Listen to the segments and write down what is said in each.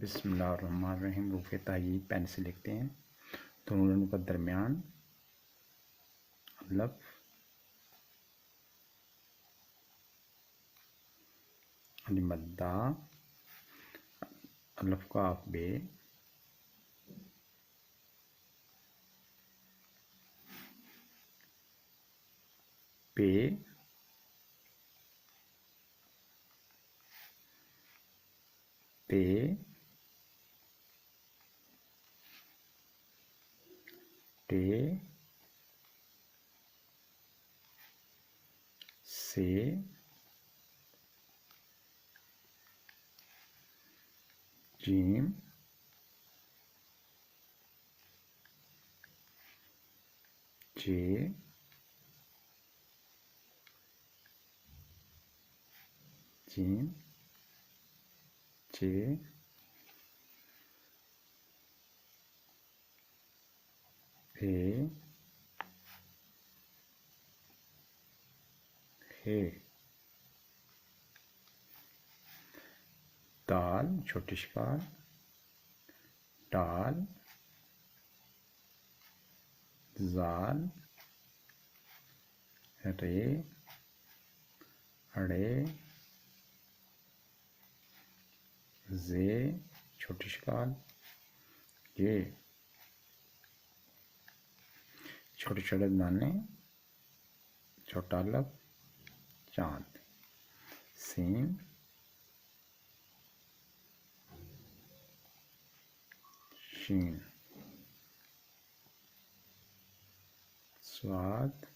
बिस्मिल्लाहिर्रहमानिर्रहीम। Roof तायी pen से लिखते हैं। दोनों लाइनों का दरमियान लफ अलिमद्दा अलफ काफ बे पे पे टे से जीम जे जीम जे हे हे दाल छोटी शिकार डाल जाल रे अड़े जे छोटी शिकार ये छोटे छोटे दाने छोटा लब चांद सीन शीन स्वाद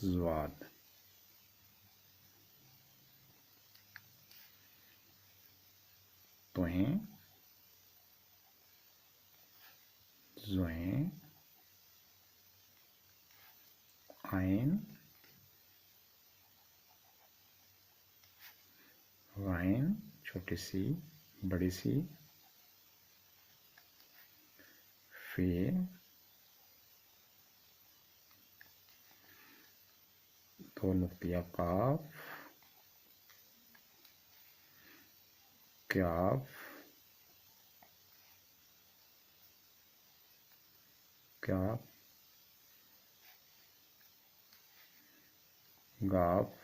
ज़्वाद तुहें ज़ुहें आइन वाइन छोटी सी बड़ी सी फे दो नुक्तिया काफ क्याफ क्याफ गाफ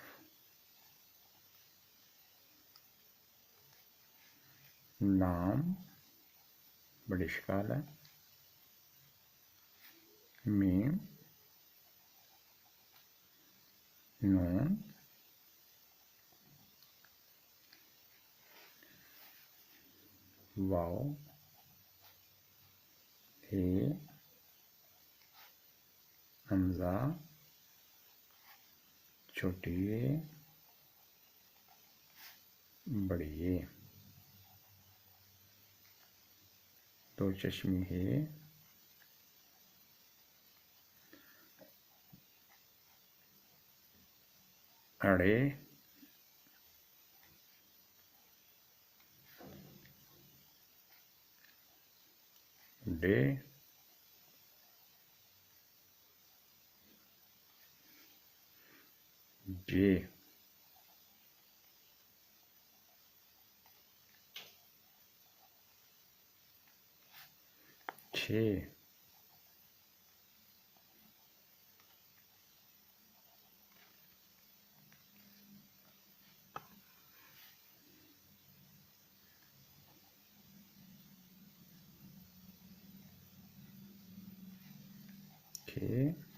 लाम बड़ी शिकाल है मीम नून वाव हे हमजा छोटी ये बड़ी ये दो चश्मी है अड़े डे जे छे के